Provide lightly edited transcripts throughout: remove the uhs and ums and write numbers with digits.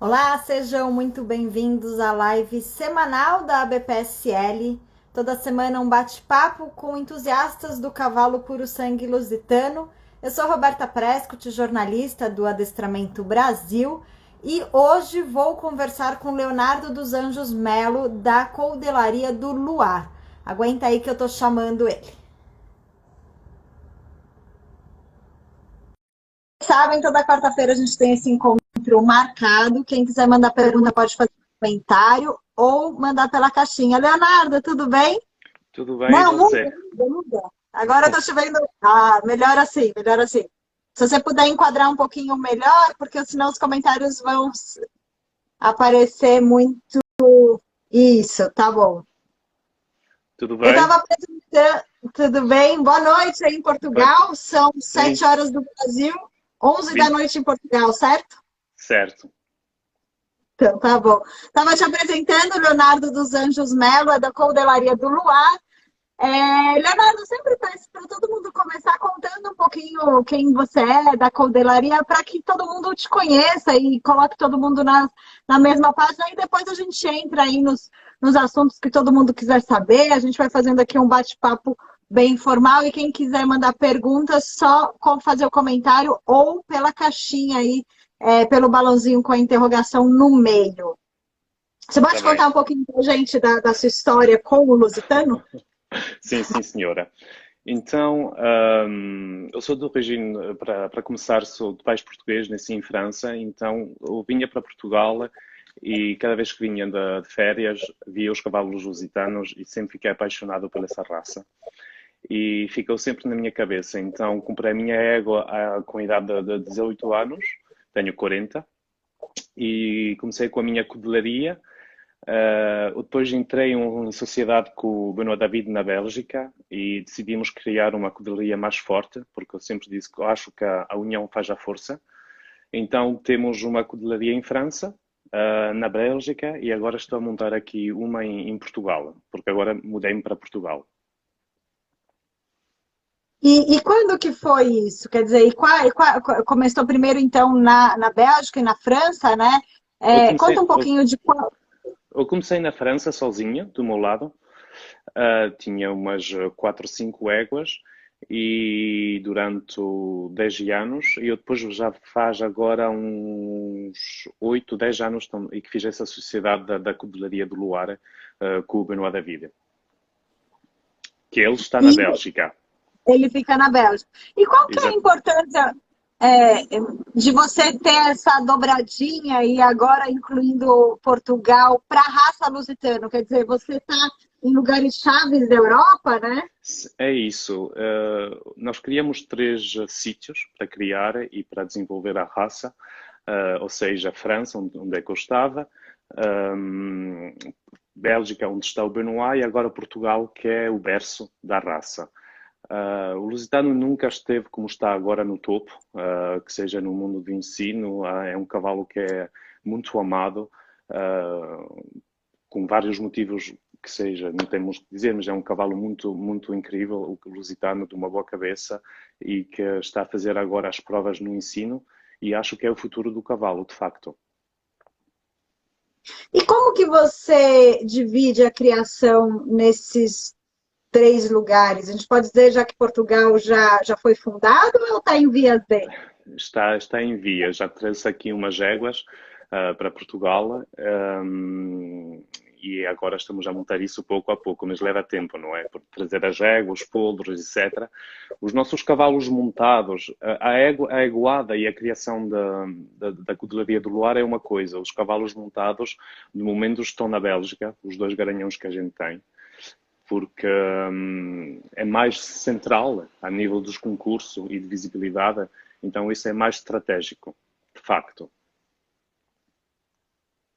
Olá, sejam muito bem-vindos à live semanal da ABPSL. Toda semana um bate-papo com entusiastas do cavalo puro sangue lusitano. Eu sou Roberta Prescott, jornalista do Adestramento Brasil, e hoje vou conversar com Leonardo dos Anjos Melo, da Coudelaria do Luar. Aguenta aí que eu tô chamando ele. Sabem, toda quarta-feira a gente tem esse encontro marcado. Quem quiser mandar pergunta pode fazer um comentário ou mandar pela caixinha. Leonardo, tudo bem? Tudo bem, e Não, muda, você? muda, muda. Agora eu tô te vendo. Ah, melhor assim, melhor assim. Se você puder enquadrar um pouquinho melhor, porque senão os comentários vão aparecer muito. Isso, tá bom. Tudo Eu bem? estava apresentando. Tudo bem? Boa noite aí em Bem, Portugal. São sim, 7 horas do Brasil, 11 da 20, noite em Portugal, certo? certo. Então, tá bom. Estava te apresentando, Leonardo dos Anjos Melo, é da Coudelaria do Luar. Leonardo, sempre peço para todo mundo começar contando um pouquinho quem você é da Coudelaria, para que todo mundo te conheça e coloque todo mundo na mesma página, e depois a gente entra aí nos assuntos que todo mundo quiser saber. A gente vai fazendo aqui um bate-papo bem informal, e quem quiser mandar perguntas, só fazer o comentário ou pela caixinha aí, pelo balãozinho com a interrogação no meio. Você Tá pode bem. contar um pouquinho para a gente da sua história com o Lusitano? Sim, sim, senhora. Então, eu sou de origem, para começar, sou de pais portugueses, nasci em França, então eu vinha para Portugal e cada vez que vinha de férias via os cavalos lusitanos e sempre fiquei apaixonado por essa raça. E ficou sempre na minha cabeça. Então, comprei a minha égua com a idade de 18 anos, tenho 40, e comecei com a minha cudelaria. Depois entrei em sociedade com o Benoit David na Bélgica e decidimos criar uma cudelaria mais forte, porque eu sempre disse que eu acho que a união faz a força. Então temos uma cudelaria em França, na Bélgica, e agora estou a montar aqui uma em Portugal, porque agora mudei-me para Portugal. E quando que foi isso? Quer dizer, começou primeiro então na Bélgica e na França, né? Eu Conta comecei, um pouquinho de qual. eu comecei na França sozinho, do meu lado. Tinha umas 4 ou 5 éguas e durante 10 anos, e eu depois já faz agora uns 8, 10 anos e que fiz essa sociedade da Cudelaria do Luar com o Benoit David, que ele está na E Bélgica. ele fica na Bélgica. E qual que é a Exato. importância é, de você ter essa dobradinha e agora incluindo Portugal para a raça lusitana? Quer dizer, você está em lugares chaves da Europa, né? É isso. Nós criamos 3 sítios para criar e para desenvolver a raça, ou seja, França, onde é que eu estava, um, Bélgica, onde está o Benoit, e agora Portugal, que é o berço da raça. O Lusitano nunca esteve como está agora no topo, que seja no mundo do ensino. É um cavalo que é muito amado, com vários motivos que seja, não temos que dizer, mas é um cavalo muito, muito incrível, o Lusitano, de uma boa cabeça, e que está a fazer agora as provas no ensino, e acho que é o futuro do cavalo, de facto. E como que você divide a criação nesses 3 lugares? A gente pode dizer já que Portugal já foi fundado ou está em vias de? Está em via, já trouxe aqui umas éguas para Portugal, e agora estamos a montar isso pouco a pouco, mas leva tempo, não é? Por trazer as éguas, os poldros, etc. Os nossos cavalos montados, a eguada e a criação da cudelaria do Luar é uma coisa, os cavalos montados, de momento, estão na Bélgica, os 2 garanhões que a gente tem, porque é mais central a nível dos concursos e de visibilidade, então isso é mais estratégico, de facto.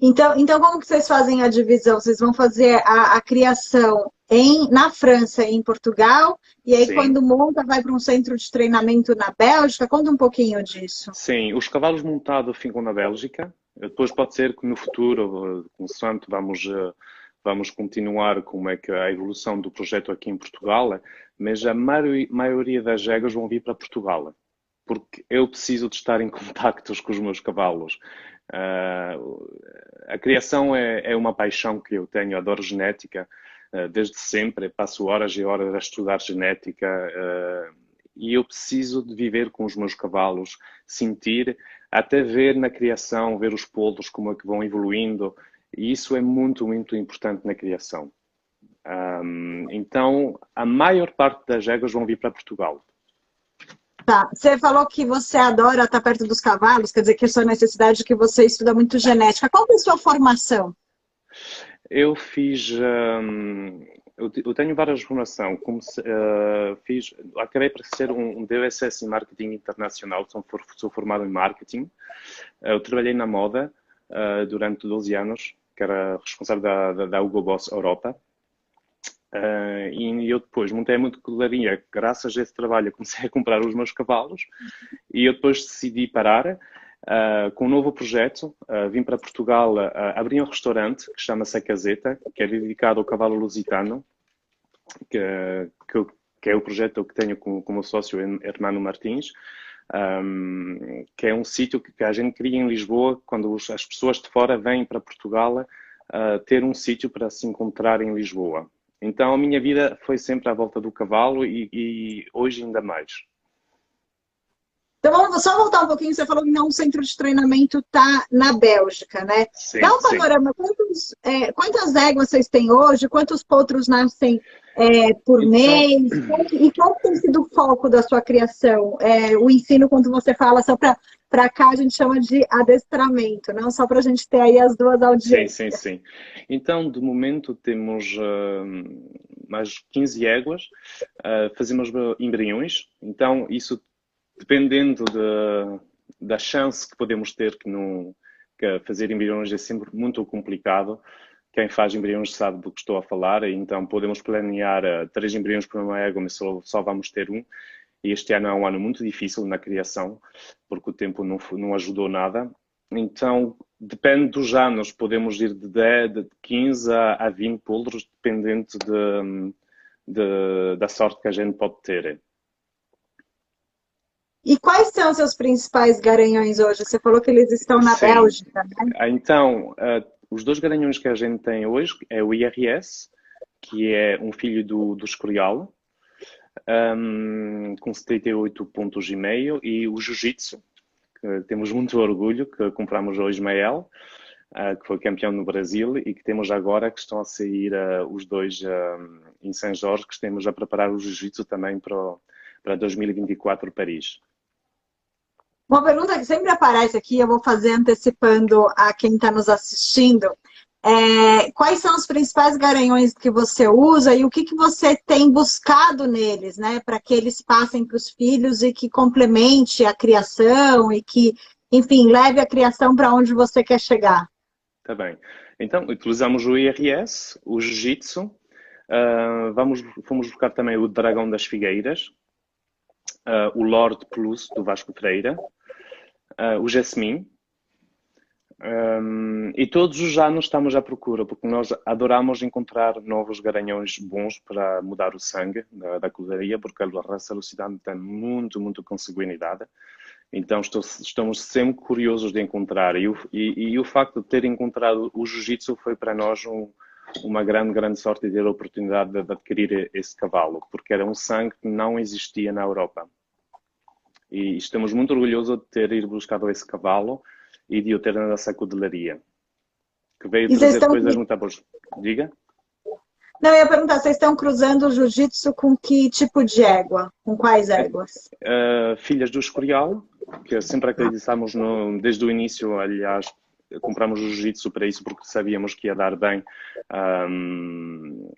Então, como que vocês fazem a divisão? Vocês vão fazer a criação na França e em Portugal, e aí Sim, quando monta, vai para um centro de treinamento na Bélgica? Conta um pouquinho disso. sim, os cavalos montados ficam na Bélgica, depois pode ser que no futuro, consoante vamos continuar como é que a evolução do projeto aqui em Portugal, mas a maioria das regras vão vir para Portugal. porque eu preciso de estar em contactos com os meus cavalos. A criação é uma paixão que eu tenho, adoro genética, desde sempre, passo horas e horas a estudar genética, e eu preciso de viver com os meus cavalos, sentir, até ver na criação, ver os polos, como é que vão evoluindo, e isso é muito, muito importante na criação. Então, a maior parte das éguas vão vir para Portugal. Tá. Você falou que você adora estar perto dos cavalos, quer dizer que a sua necessidade é que você estuda muito genética. Qual é a sua formação? Eu fiz. Eu tenho várias formações. Acabei por ser um DSS em Marketing Internacional, sou formado em Marketing. Eu trabalhei na moda durante 12 anos, que era responsável da Hugo Boss Europa. E eu depois montei muito cavalaria. Graças a esse trabalho, eu comecei a comprar os meus cavalos e eu depois decidi parar. Com um novo projeto, vim para Portugal, abri um restaurante que chama-se A Caseta, que é dedicado ao cavalo lusitano, que é o projeto que tenho com o meu sócio Hermano Martins, que é um sítio que a gente cria em Lisboa, quando as pessoas de fora vêm para Portugal ter um sítio para se encontrar em Lisboa. Então a minha vida foi sempre à volta do cavalo e hoje ainda mais. Então, vamos só voltar um pouquinho. Você falou que não, o centro de treinamento está na Bélgica, né? Dá Sim, um sim. panorama. Quantas éguas vocês têm hoje? Quantos potros nascem por Então, mês? E qual tem sido o foco da sua criação? O ensino, quando você fala, só para cá a gente chama de adestramento, não só para a gente ter aí as duas sim, sim, audiências. sim. Então, de momento, temos mais 15 éguas, fazemos embriões. Então, isso dependendo da chance que podemos ter, que fazer embriões é sempre muito complicado. Quem faz embriões sabe do que estou a falar, então podemos planear 3 embriões para uma égua, mas só vamos ter um. E este ano é um ano muito difícil na criação, porque o tempo não ajudou nada. Então, depende dos anos, podemos ir de 15 a 20 poldros, dependente da sorte que a gente pode ter. E quais são os seus principais garanhões hoje? Você falou que eles estão na Sim. Bélgica, né? Então, os 2 garanhões que a gente tem hoje é o IRS, que é um filho do Escorial, com 78 pontos e meio, e o Jiu-Jitsu, que temos muito orgulho, que compramos o Ismael, que foi campeão no Brasil, e que temos agora, que estão a sair os 2 em São Jorge, que estamos a preparar o Jiu-Jitsu também para 2024 Paris. Uma pergunta que sempre aparece aqui, eu vou fazer antecipando a quem está nos assistindo. Quais são os principais garanhões que você usa e o que você tem buscado neles, né? Para que eles passem para os filhos e que complemente a criação e que, enfim, leve a criação para onde você quer chegar. Tá bem. Então, utilizamos o IRS, o Jiu-Jitsu, fomos buscar também o Dragão das Figueiras, o Lord Plus do Vasco Freira, o Jasmine. E todos os anos estamos à procura, porque nós adoramos encontrar novos garanhões bons para mudar o sangue da cavalaria, porque a raça lusitana tem muito, muito consanguinidade. Então estamos sempre curiosos de encontrar. E o facto de ter encontrado o Jiu-Jitsu foi para nós uma grande, grande sorte de ter a oportunidade de adquirir esse cavalo, porque era um sangue que não existia na Europa. E estamos muito orgulhosos de ter ido buscado esse cavalo e de o ter na nossa cudelaria, que veio E vocês trazer estão... coisas muito boas. Diga? Não, eu ia perguntar, vocês estão cruzando o jiu-jitsu com que tipo de égua? Com quais éguas? Filhas do Escorial, que sempre acreditamos desde o início, aliás, compramos o jiu-jitsu para isso porque sabíamos que ia dar bem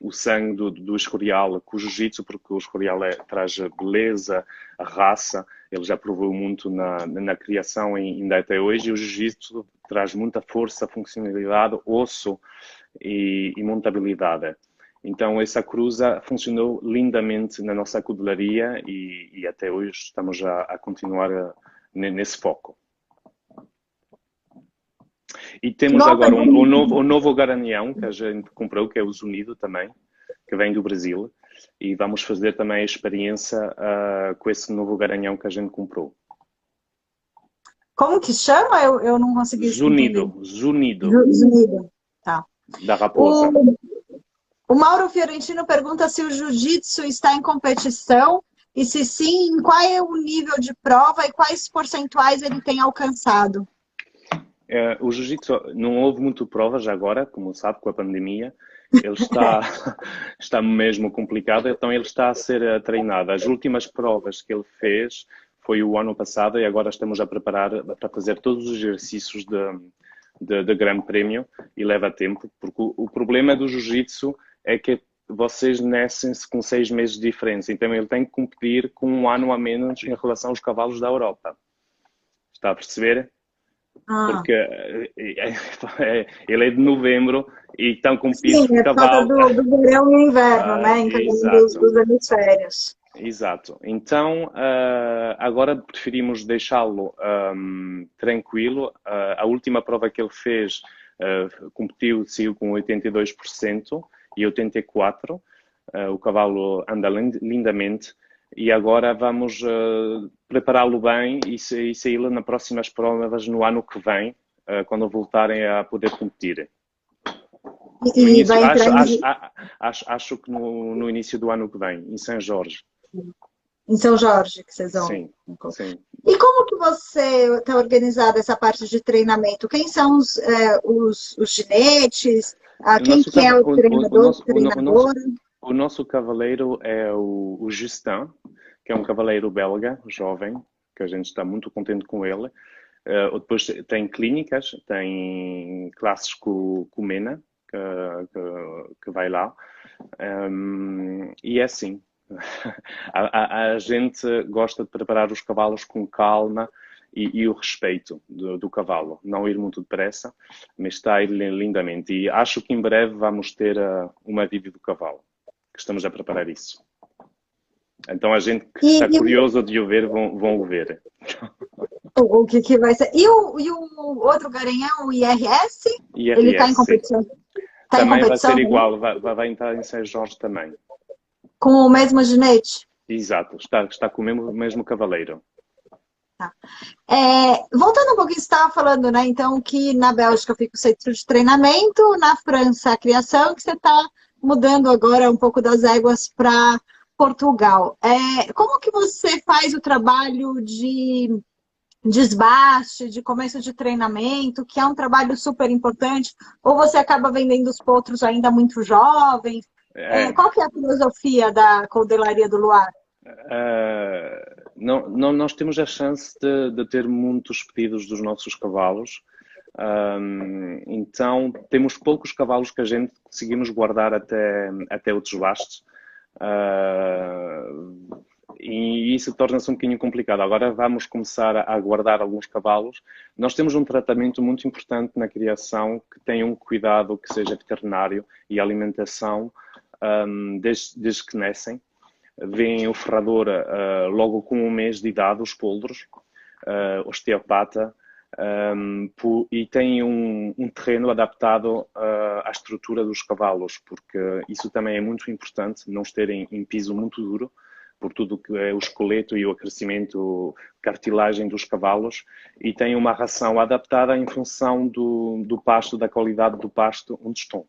o sangue do Escorial com o jiu-jitsu, porque o Escorial traz beleza, a raça, ele já provou muito na criação e ainda até hoje, e o jiu-jitsu traz muita força, funcionalidade, osso e muita habilidade. Então, essa cruza funcionou lindamente na nossa cudelaria e até hoje estamos a continuar nesse foco. E temos agora um novo garanhão que a gente comprou, que é o Zunido também, que vem do Brasil. E vamos fazer também a experiência com esse novo garanhão que a gente comprou. Como que chama? Eu não consegui entender. Zunido, zunido, Zunido. Tá. da raposa. O, o Mauro Fiorentino pergunta se o jiu-jitsu está em competição e se sim, qual é o nível de prova e quais percentuais ele tem alcançado. O jiu-jitsu não houve muito provas agora, como sabe, com a pandemia. Ele está mesmo complicado, então ele está a ser treinado. As últimas provas que ele fez foi o ano passado e agora estamos a preparar para fazer todos os exercícios de Grande Prémio e leva tempo, porque o problema do jiu-jitsu é que vocês nascem-se com 6 meses de diferença, então ele tem que competir com um ano a menos em relação aos cavalos da Europa. Está a perceber? Ah. Porque ele é de novembro e estão com piso Sim, de é por causa cavalo. do verão e inverno, né? Em cada um Exato, dos hemisférios. exato. Então, agora preferimos deixá-lo tranquilo. A última prova que ele fez, competiu, saiu com 82% e 84%. O cavalo anda lindamente. E agora vamos prepará-lo bem e saí-lo nas próximas provas no ano que vem, quando voltarem a poder competir. No E vai início, entrar acho que no início do ano que vem, em São Jorge. em São Jorge, que vocês vão. Sim, sim. E como que você está organizado essa parte de treinamento? Quem são os ginetes? O Quem nosso, que é o treinador, treinadora? o nosso cavaleiro é o Justin, que é um cavaleiro belga, jovem, que a gente está muito contente com ele. Depois tem clínicas, tem classes com o Mena, que vai lá. E é assim. A gente gosta de preparar os cavalos com calma e o respeito do cavalo. Não ir muito depressa, mas está a ir lindamente. E acho que em breve vamos ter uma vídeo do cavalo, que estamos a preparar isso. Então a gente que está curioso de o ver, vão o ver. O que vai ser? E o outro garanhão, o IRS? Ele está em competição? Tá Também em competição, vai ser igual, vai entrar em São Jorge também. Com o mesmo ginete? Exato, está com o mesmo cavaleiro. Tá. Voltando um pouquinho, você estava falando, né? Então, que na Bélgica fica o centro de treinamento, na França a criação, que você está mudando agora um pouco das éguas para Portugal. Como que você faz o trabalho de desbaste, de começo de treinamento, que é um trabalho super importante, ou você acaba vendendo os potros ainda muito jovens? Qual que é a filosofia da Cordelaria do Luar? Nós temos a chance de ter muitos pedidos dos nossos cavalos. Então, temos poucos cavalos que a gente conseguimos guardar até o desbaste. E isso torna-se um bocadinho complicado. Agora vamos começar a guardar alguns cavalos. Nós temos um tratamento muito importante na criação que tem um cuidado que seja veterinário e alimentação desde que nascem. Vem o ferrador logo com um mês de idade, os poldros, osteopata, e tem um terreno adaptado à estrutura dos cavalos, porque isso também é muito importante, não terem em piso muito duro, por tudo que é o esqueleto e o crescimento, cartilagem dos cavalos, e tem uma ração adaptada em função do pasto, da qualidade do pasto onde estão.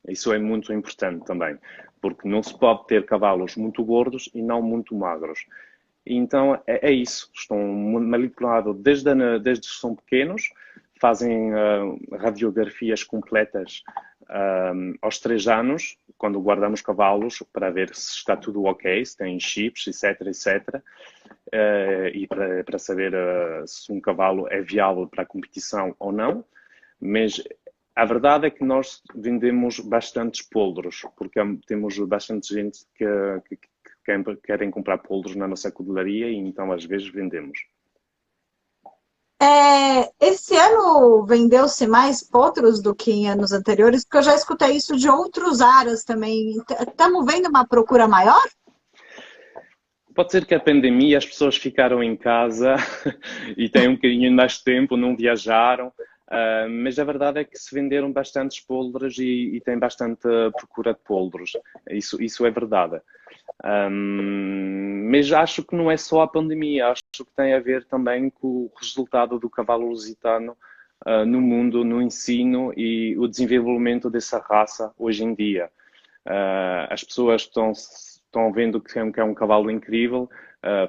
Isso é muito importante também, porque não se pode ter cavalos muito gordos e não muito magros. Então é isso, estão manipulados desde que são pequenos, fazem radiografias completas aos 3 anos, quando guardamos cavalos, para ver se está tudo ok, se tem chips, etc, etc. E para saber se um cavalo é viável para a competição ou não. Mas a verdade é que nós vendemos bastantes poldros, porque temos bastante gente que querem comprar poldros na nossa cordelaria e então às vezes vendemos. Esse ano vendeu-se mais potros do que em anos anteriores, porque eu já escutei isso de outros aras também. Estamos vendo uma procura maior? Pode ser que a pandemia as pessoas ficaram em casa e têm um bocadinho mais de tempo, não viajaram, mas a verdade é que se venderam bastantes poldros e tem bastante procura de poldros. Isso é verdade. Mas acho que não é só a pandemia, acho que tem a ver também com o resultado do cavalo lusitano no mundo, no ensino e o desenvolvimento dessa raça hoje em dia. As pessoas estão vendo que é um cavalo incrível,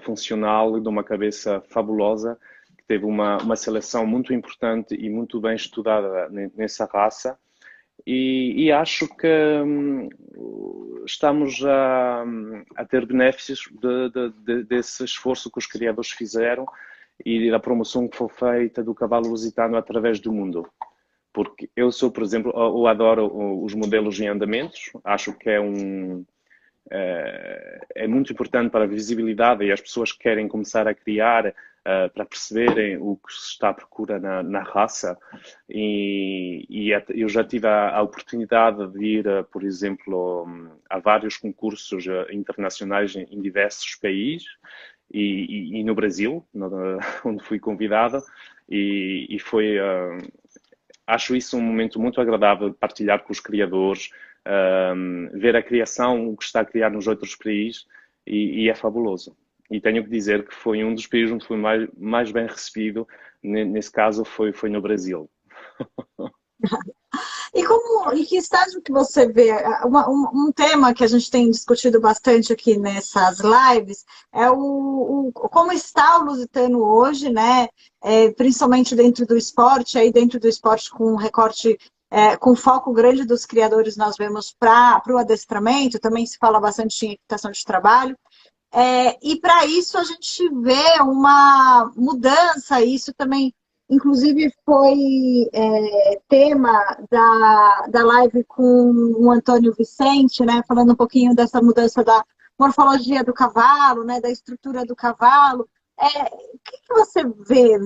funcional, de uma cabeça fabulosa, que teve uma seleção muito importante e muito bem estudada nessa raça. E acho que estamos a ter benefícios desse esforço que os criadores fizeram e da promoção que foi feita do cavalo lusitano através do mundo. Porque eu sou, por exemplo, eu adoro os modelos em andamentos, acho que é muito importante para a visibilidade e as pessoas que querem começar a criar para perceberem o que se está à procura na raça. E eu já tive a oportunidade de ir, por exemplo, a vários concursos internacionais em diversos países e no Brasil, onde fui convidado, e foi acho isso um momento muito agradável de partilhar com os criadores, ver a criação, o que está a criar nos outros países, e é fabuloso. E tenho que dizer que foi um dos países onde fui mais bem recebido, nesse caso foi no Brasil. E que estágio que você vê? Um tema que a gente tem discutido bastante aqui nessas lives é como está o lusitano hoje, né? Principalmente dentro do esporte, aí dentro do esporte com um recorte, com foco grande dos criadores, nós vemos para o adestramento, também se fala bastante em equitação de trabalho. E para isso a gente vê uma mudança, isso também, inclusive, foi tema da live com o Antônio Vicente, né, falando um pouquinho dessa mudança da morfologia do cavalo, né, da estrutura do cavalo. O que você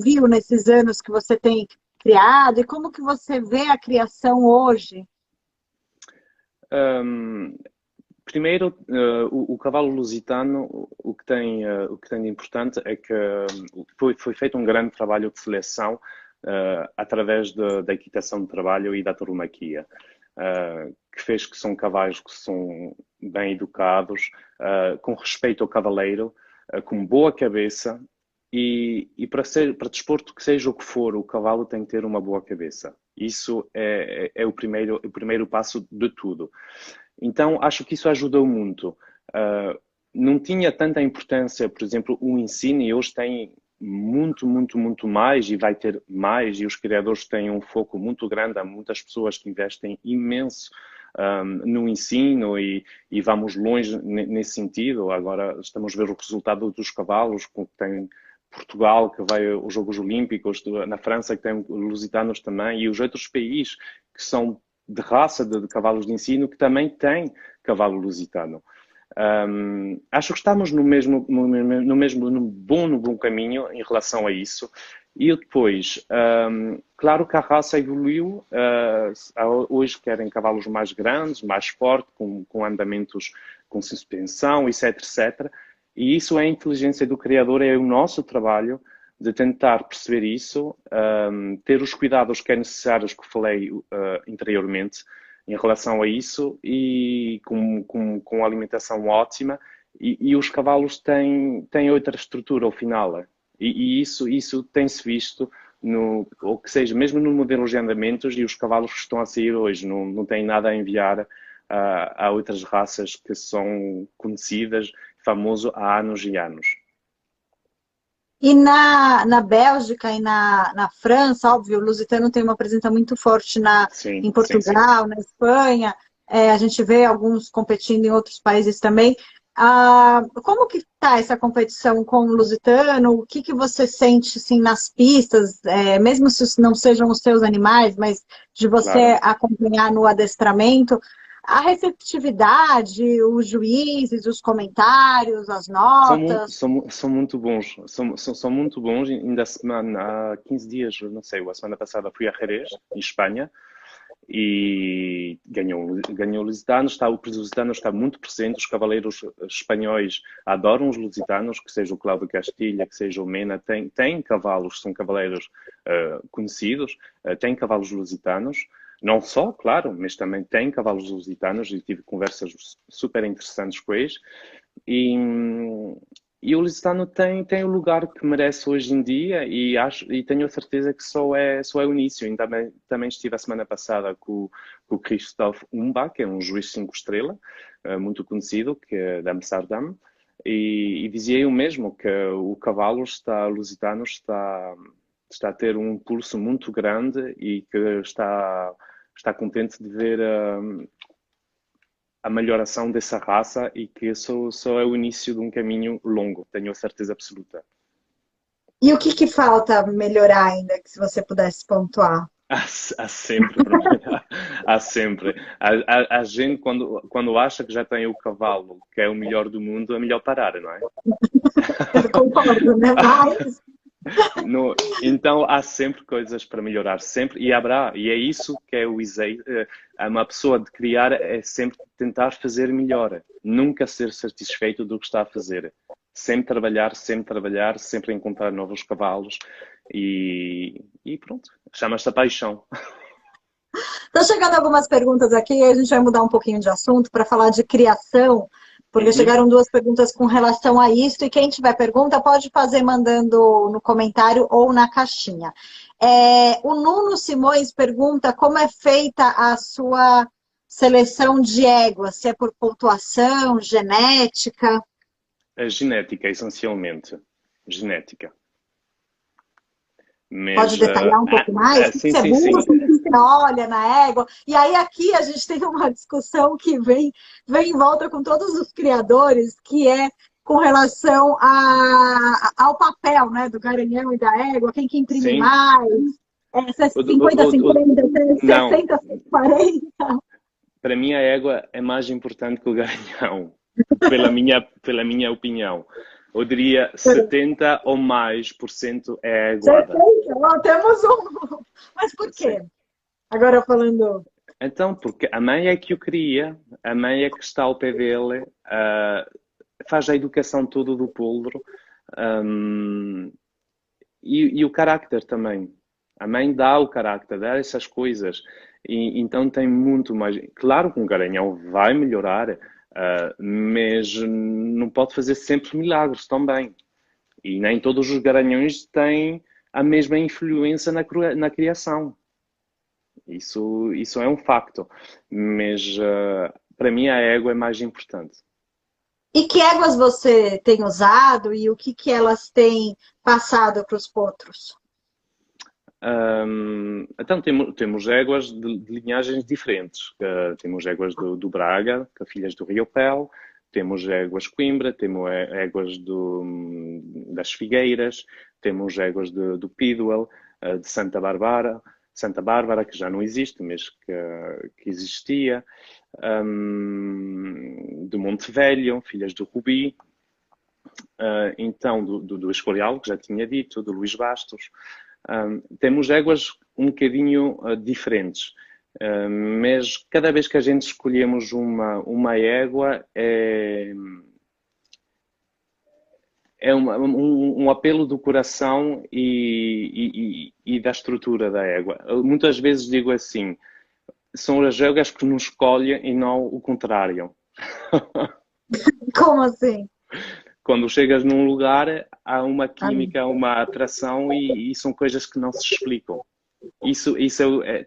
viu nesses anos que você tem criado e como que você vê a criação hoje? Primeiro, o cavalo lusitano, o que tem de importante é que foi feito um grande trabalho de seleção através da equitação de trabalho e da tauromaquia, que fez que são cavalos que são bem educados, com respeito ao cavaleiro, com boa cabeça e para desporto que seja o que for, o cavalo tem que ter uma boa cabeça. Isso é o primeiro passo de tudo. Então, acho que isso ajudou muito. Não tinha tanta importância, por exemplo, o ensino, e hoje tem muito, muito, muito mais, e vai ter mais, e os criadores têm um foco muito grande. Há muitas pessoas que investem imenso no ensino e vamos longe nesse sentido. Agora estamos a ver o resultado dos cavalos, que tem Portugal, que vai aos Jogos Olímpicos, na França, que tem lusitanos também, e os outros países que são de raça de cavalos de ensino que também tem cavalo lusitano. Acho que estamos no bom caminho em relação a isso. E depois, claro que a raça evoluiu. Hoje querem cavalos mais grandes, mais fortes, com andamentos com suspensão, etc, etc. E isso é a inteligência do criador, é o nosso trabalho de tentar perceber isso, ter os cuidados que é necessários que falei anteriormente em relação a isso e com alimentação ótima. E os cavalos têm outra estrutura ao final. E isso tem-se visto, ou que seja, mesmo no modelo de andamentos, e os cavalos que estão a sair hoje não têm nada a enviar a outras raças que são conhecidas, famoso há anos e anos. E na Bélgica e na França, óbvio, o lusitano tem uma presença muito forte Sim, em sim, sim. Portugal, na Espanha, a gente vê alguns competindo em outros países também. Como que está essa competição com o lusitano? O que você sente assim, nas pistas, mesmo se não sejam os seus animais, mas de você Claro. acompanhar no adestramento? A receptividade, os juízes, os comentários, as notas. São muito bons. São muito bons. Ainda há 15 dias, não sei, a semana passada fui a Jerez, em Espanha, e ganhou o lusitano. O lusitano está muito presente. Os cavaleiros espanhóis adoram os lusitanos, que seja o Cláudio Castilha, que seja o Mena. Tem cavalos, são cavaleiros conhecidos, tem cavalos lusitanos. Não só, claro, mas também tem cavalos lusitanos e tive conversas super interessantes com eles. E, e o Lusitano tem o lugar que merece hoje em dia e tenho a certeza que só é o início. Ainda também estive a semana passada com o Christophe Umba, que é um juiz 5 estrelas, muito conhecido, que é de Amsterdã, e dizia o mesmo, que o cavalo lusitano está a ter um pulso muito grande e que está contente de ver a melhoração dessa raça e que isso só é o início de um caminho longo, tenho a certeza absoluta. E o que que falta melhorar ainda, que se você pudesse pontuar? Há sempre, para mim, há sempre. A gente, quando acha que já tem o cavalo, que é o melhor do mundo, é melhor parar, não é? Eu concordo, né? Mas Então há sempre coisas para melhorar, sempre, e haverá, e é isso que é o uma pessoa de criar é sempre tentar fazer melhor, nunca ser satisfeito do que está a fazer, sempre trabalhar, sempre encontrar novos cavalos e pronto, chama-se a paixão. estão chegando algumas perguntas aqui, a gente vai mudar um pouquinho de assunto para falar de criação, porque Uhum. chegaram duas perguntas com relação a isso, e quem tiver pergunta pode fazer mandando no comentário ou na caixinha. O Nuno Simões pergunta como é feita a sua seleção de éguas, se é por pontuação, genética. A genética, essencialmente, genética. Pode Mas, detalhar um pouco mais? O que sim, você sim, sim. busca, o que você olha na égua? E aí aqui a gente tem uma discussão que vem em volta com todos os criadores, que é com relação ao papel, né, do garanhão e da égua, quem que imprime Sim. mais, O- 50, o- o- 50, não, 60, 40. para mim a égua é mais importante que o garanhão, pela minha opinião. Eu diria 70 ou mais por cento é a aguada. Perfeito, ó, temos um. Mas por Sim. quê? Agora falando. Então, porque a mãe é que o cria, a mãe é que está ao pé dele, faz a educação toda do poldro, hum, e o carácter também. A mãe dá o carácter, dá essas coisas. E, então tem muito mais. Claro que um garanhão vai melhorar, mas não pode fazer sempre milagres também. E nem todos os garanhões têm a mesma influência na criação. Isso é um facto. Mas para mim a égua é mais importante. E que éguas você tem usado e o que que elas têm passado para os potros? Então temos éguas de linhagens diferentes. Temos éguas do Braga, que filhas do Rio Pel, temos éguas Coimbra, temos éguas das Figueiras, temos éguas do Pidwell, de Santa Bárbara, que já não existe, mas que existia, do Monte Velho, filhas do Rubi, então do Escorial, que já tinha dito, do Luís Bastos. Temos éguas um bocadinho diferentes, mas cada vez que a gente escolhemos uma égua é um apelo do coração e da estrutura da égua. Muitas vezes digo assim, são as éguas que nos escolhem e não o contrário. Como assim? Quando chegas num lugar, há uma química, uma atração e são coisas que não se explicam. Isso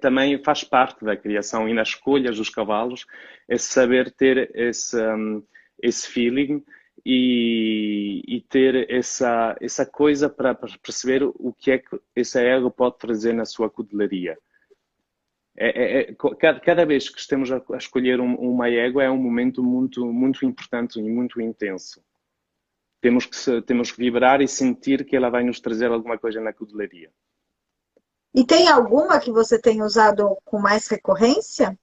também faz parte da criação e nas escolhas dos cavalos, é saber ter esse feeling e ter essa coisa para perceber o que é que essa égua pode trazer na sua cutelaria. Cada vez que estamos a escolher uma égua é um momento muito, muito importante e muito intenso. Temos que vibrar e sentir que ela vai nos trazer alguma coisa na cutelaria. E tem alguma que você tem usado com mais recorrência?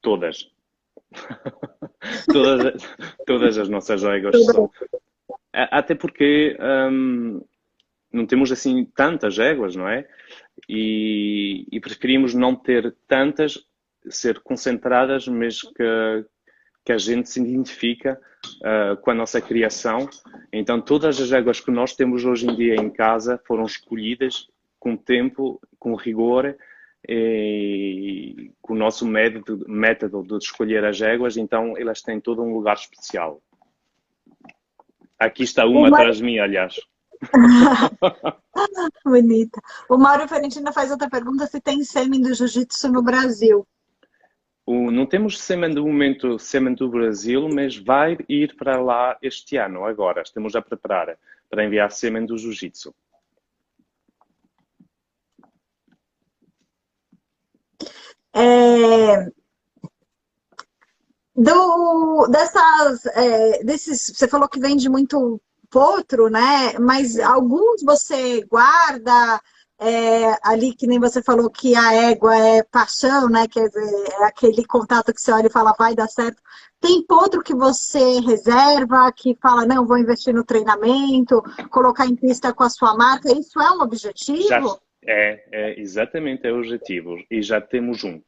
Todas. todas, todas as nossas éguas são. Até porque não temos assim tantas éguas, não é? E preferimos não ter tantas, ser concentradas, mas que a gente se identifica com a nossa criação. Então, todas as éguas que nós temos hoje em dia em casa foram escolhidas com tempo, com rigor, e com o nosso método de escolher as éguas, então elas têm todo um lugar especial. Aqui está O uma Mauro... atrás de mim, aliás. Bonita. O Mauro Valentina faz outra pergunta se tem sêmen do jiu-jitsu no Brasil. Não temos sêmen do momento, sêmen do Brasil, mas vai ir para lá este ano, agora. Estamos a preparar para enviar sêmen do Jiu-Jitsu. É, desses, você falou que vende muito potro, né? Mas Sim. alguns você guarda ali, que nem você falou que a égua é paixão, né? Quer dizer, é aquele contato que você olha e fala, vai dar certo. Tem potro que você reserva, que fala, não, vou investir no treinamento, colocar em pista com a sua marca. Isso é um Já objetivo? exatamente é o objetivo. E já temos um,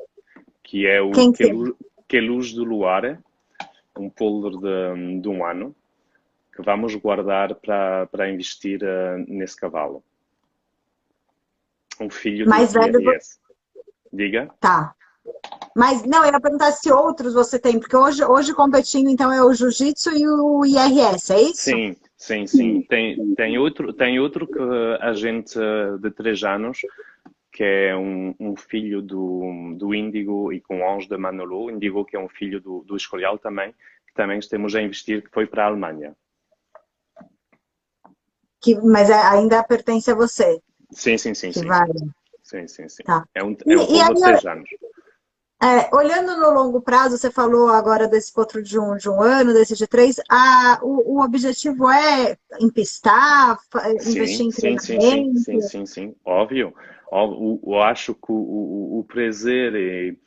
que é o Quem tem? Queluz do Luar, um polder de um ano, que vamos guardar para investir nesse cavalo. Um filho do Mais velho, IRS. Diga? tá. Mas não, eu ia perguntar se outros você tem, porque hoje competindo, então, é o Jiu-Jitsu e o IRS, é isso? Sim, sim, sim. Tem outro que a gente de 3 anos, que é um filho do Índigo e com 11 de Manolo. Índigo, que é um filho do Escorial também, que também estamos a investir, que foi para a Alemanha. Mas ainda pertence a você, Sim, sim, sim, que sim, sim. vale. Sim, sim, sim. Tá. É um E pulo de aí, 3 anos. olhando no longo prazo, você falou agora desse outro de um ano, desse de três, o objetivo é empistar, Sim, investir em sim, sim, sim, sim, treinamento? sim, sim. Óbvio. Eu acho que o prazer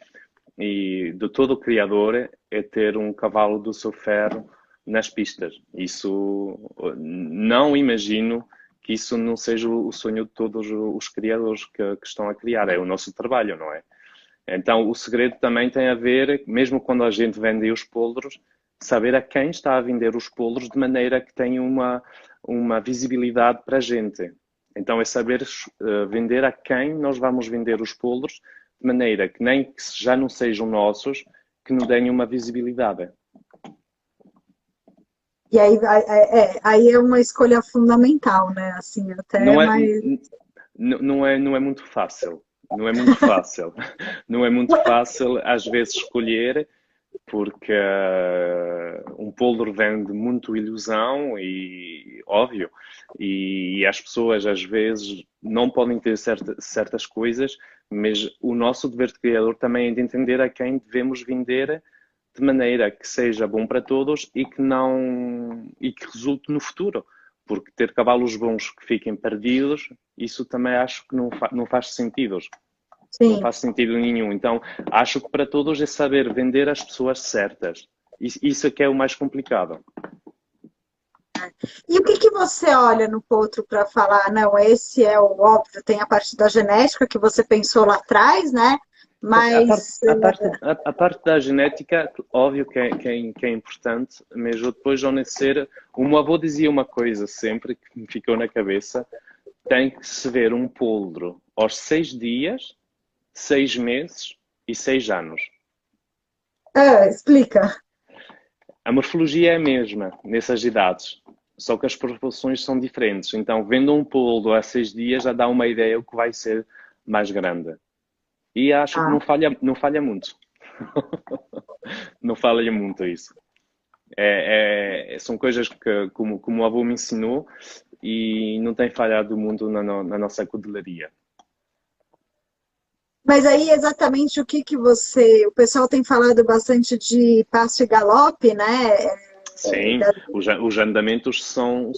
de todo o criador é ter um cavalo do seu ferro nas pistas. Isso não imagino que isso não seja o sonho de todos os criadores que estão a criar. É o nosso trabalho, não é? Então, o segredo também tem a ver, mesmo quando a gente vende os poldros, saber a quem está a vender os poldros de maneira que tenha uma visibilidade para a gente. Então, é saber vender a quem nós vamos vender os poldros de maneira que nem que já não sejam nossos, que nos deem uma visibilidade. E aí é uma escolha fundamental, né? Assim, até Não é, mais. não é muito fácil. Não é muito fácil. Não é muito fácil, às vezes, escolher, porque um poldro vende muito ilusão e óbvio, e as pessoas às vezes não podem ter certas coisas, mas o nosso dever de criador também é de entender a quem devemos vender de maneira que seja bom para todos e que resulte no futuro. Porque ter cavalos bons que fiquem perdidos, isso também acho que não faz sentido. Não Sim. faz sentido nenhum. Então, acho que para todos é saber vender as pessoas certas. Isso é que é o mais complicado. E o que que você olha no potro para falar, não, esse é o óbvio, tem a parte da genética que você pensou lá atrás, né? A parte, Mas a parte, a parte da genética, óbvio que é importante, mas eu depois, ao nascer, o meu avô dizia uma coisa sempre que me ficou na cabeça: tem que se ver um poldro aos 6 dias, 6 meses e 6 anos. explica. A morfologia é a mesma nessas idades, só que as proporções são diferentes. Então, vendo um poodle há 6 dias já dá uma ideia do que vai ser mais grande. E acho que Ah. não falha muito. Não falha muito isso. São coisas que, como o avô me ensinou, e não tem falhado muito na nossa cudelaria. Mas aí exatamente o que que você. O pessoal tem falado bastante de passo e galope, né? Sim, os andamentos são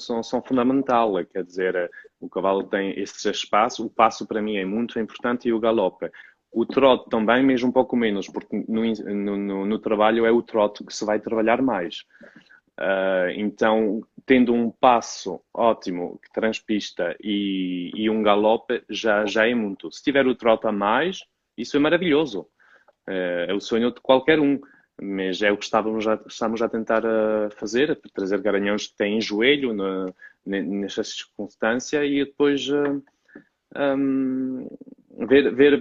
fundamental. Quer dizer, o cavalo tem esse espaço. O passo para mim é muito importante e o galope. O trote também, mesmo um pouco menos, porque no trabalho é o trote que se vai trabalhar mais. Então, tendo um passo ótimo que transpista e um galope, já é muito. Se tiver o trote a mais, isso é maravilhoso. É o sonho de qualquer um. Mas é o que estamos a tentar fazer, trazer garanhões que têm joelho nesta circunstância e depois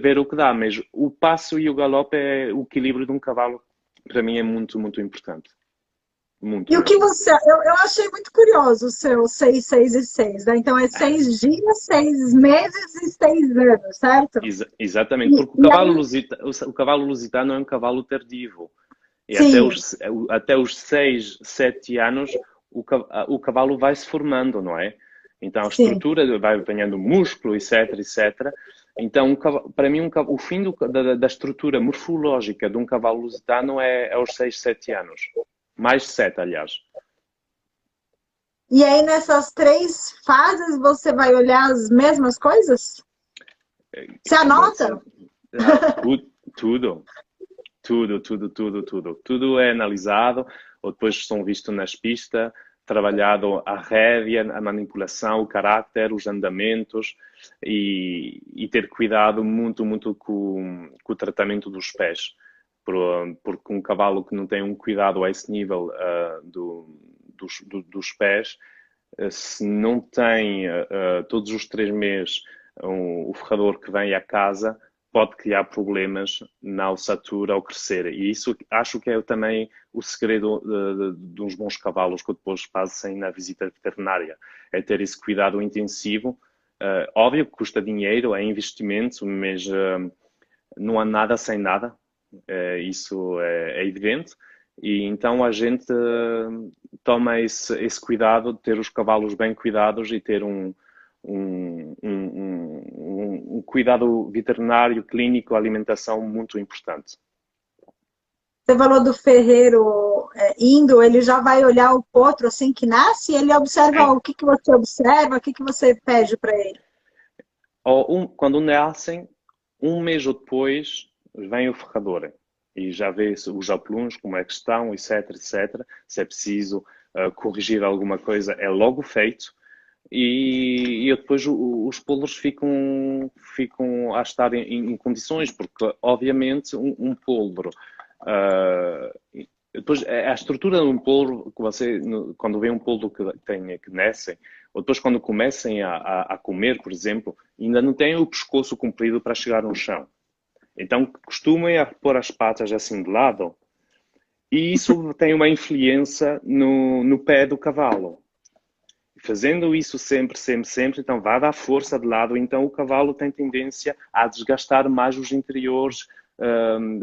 ver o que dá. Mas o passo e o galope, o equilíbrio de um cavalo, para mim é muito, muito importante. muito E o que mesmo. você... Eu achei muito curioso o seu 6, 6 e 6, né? Então é 6 dias, 6 meses e 6 anos, certo? Exatamente, E, porque e aí, o cavalo lusitano é um cavalo tardio. E sim, até os 6, 7 anos, o cavalo vai se formando, não é? Então a sim. estrutura vai ganhando músculo, etc, etc. Então, para mim, o fim da estrutura morfológica de um cavalo lusitano é aos 6, 7 anos. Mais 7, aliás. E aí nessas 3 fases você vai olhar as mesmas coisas? Você Você, anota? tudo, tudo. Tudo é analisado, ou depois são vistos nas pistas, trabalhado a rédea, a manipulação, o caráter, os andamentos e ter cuidado muito com o tratamento dos pés. Porque um cavalo que não tem um cuidado a esse nível dos pés, se não tem todos os 3 meses o ferrador que vem à casa, pode criar problemas na ossatura ao crescer. E isso acho que é também o segredo de uns bons cavalos que depois fazem na visita veterinária. É ter esse cuidado intensivo. Óbvio que custa dinheiro, é investimento, mas não há nada sem nada. Isso é evidente. E então a gente toma esse cuidado de ter os cavalos bem cuidados e ter um cuidado veterinário, clínico, alimentação muito importante. Você falou do ferreiro indo, ele já vai olhar o potro assim que nasce, e ele observa Sim. o que que você observa, o que que você pede para ele. Quando nascem, um mês ou depois, vem o ferrador e já vê os apeluns, como é que estão, etc, etc. Se é preciso corrigir alguma coisa, é logo feito. E depois os polos ficam a estar em condições, porque obviamente um polvo, depois a estrutura de um polvo, que você, quando vê um polvo que nasce, ou depois quando comecem a comer, por exemplo, ainda não tem o pescoço comprido para chegar no chão. Então costumam a pôr as patas assim de lado, e isso tem uma influência no pé do cavalo. Fazendo isso sempre, então vai dar força de lado, então o cavalo tem tendência a desgastar mais os interiores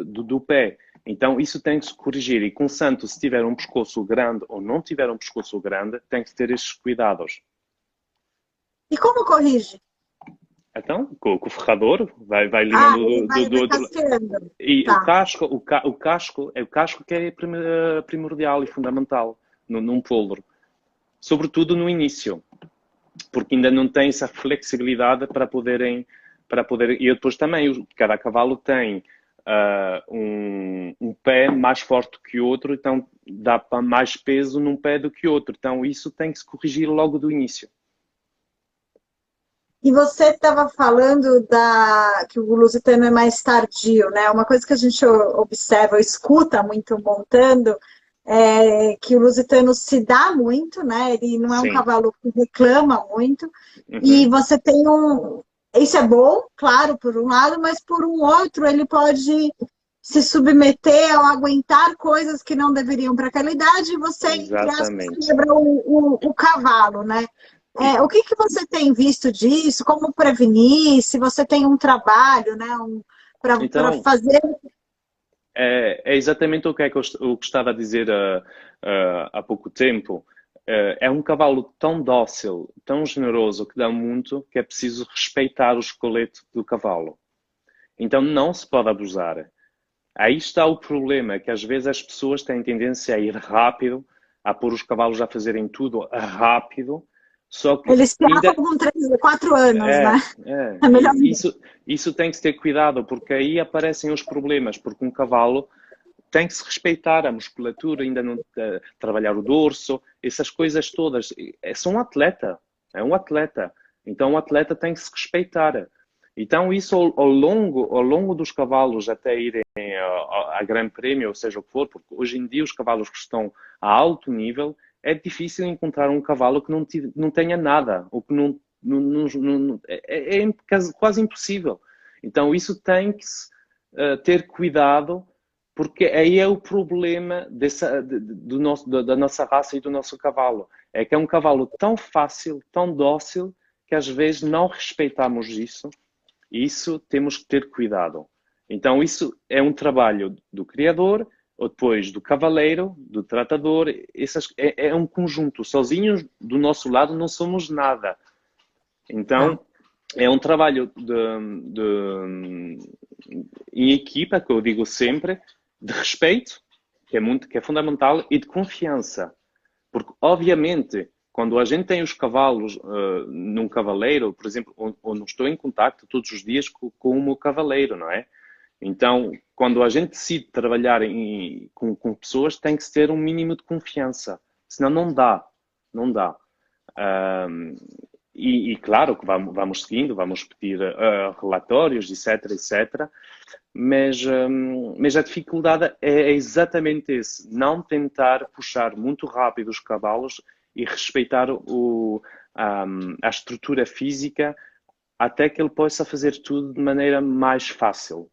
do pé. Então isso tem que se corrigir e, consoante se tiver um pescoço grande ou não tiver um pescoço grande, tem que ter estes cuidados. E como corrige? Então, com o ferrador, vai Ah, limando ele do vai outro. casqueando. E Tá. o casco que é primordial e fundamental num polvo, sobretudo no início, porque ainda não tem essa flexibilidade para poder. E depois também, cada cavalo tem um pé mais forte que o outro, então dá para mais peso num pé do que outro. Então isso tem que se corrigir logo do início. E você estava falando que o lusitano é mais tardio, né? Uma coisa que a gente observa, escuta muito montando, é que o lusitano se dá muito, né? Ele não é um Sim. cavalo que reclama muito. E Uhum. você tem um. Isso é bom, claro, por um lado, mas por um outro, ele pode se submeter ao aguentar coisas que não deveriam para aquela idade, e você, entre aspas, Exatamente. quebra o cavalo, né? E, O que que você tem visto disso? Como prevenir? Se você tem um trabalho, né, para então, fazer. é exatamente o que eu estava a dizer há pouco tempo. É um cavalo tão dócil, tão generoso, que dá muito, que é preciso respeitar o esqueleto do cavalo. Então não se pode abusar. Aí está o problema, que às vezes as pessoas têm tendência a ir rápido, a pôr os cavalos a fazerem tudo rápido, só que Eles piavam ainda com 3, 4 anos, né? É melhor. e isso tem que ter cuidado, porque aí aparecem os problemas, porque um cavalo tem que se respeitar a musculatura, ainda não trabalhar o dorso, essas coisas todas. É um atleta, é um atleta. Então o atleta tem que se respeitar. Então isso ao longo dos cavalos até irem a Grande Prémio, ou seja o que for, porque hoje em dia os cavalos que estão a alto nível, é difícil encontrar um cavalo que não tenha nada, ou que é quase impossível. Então isso tem que ter cuidado Porque aí é o problema da nossa raça e do nosso cavalo. É que é um cavalo tão fácil, tão dócil, que às vezes não respeitamos isso. E isso temos que ter cuidado. Então, isso é um trabalho do criador, ou depois do cavaleiro, do tratador. É um conjunto. Sozinhos, do nosso lado, não somos nada. Tá. Então, é um trabalho em equipa, que eu digo sempre, de respeito, que é fundamental, e de confiança. Porque, obviamente, quando a gente tem os cavalos num cavaleiro, por exemplo, ou não estou em contacto todos os dias com o meu cavaleiro, não é? Então, quando a gente decide trabalhar com pessoas, tem que se ter um mínimo de confiança. Senão não dá. Não dá. Um, claro que vamos seguindo, vamos pedir relatórios, etc, etc. Mas a dificuldade é exatamente esse. Não tentar puxar muito rápido os cavalos e respeitar a estrutura física até que ele possa fazer tudo de maneira mais fácil.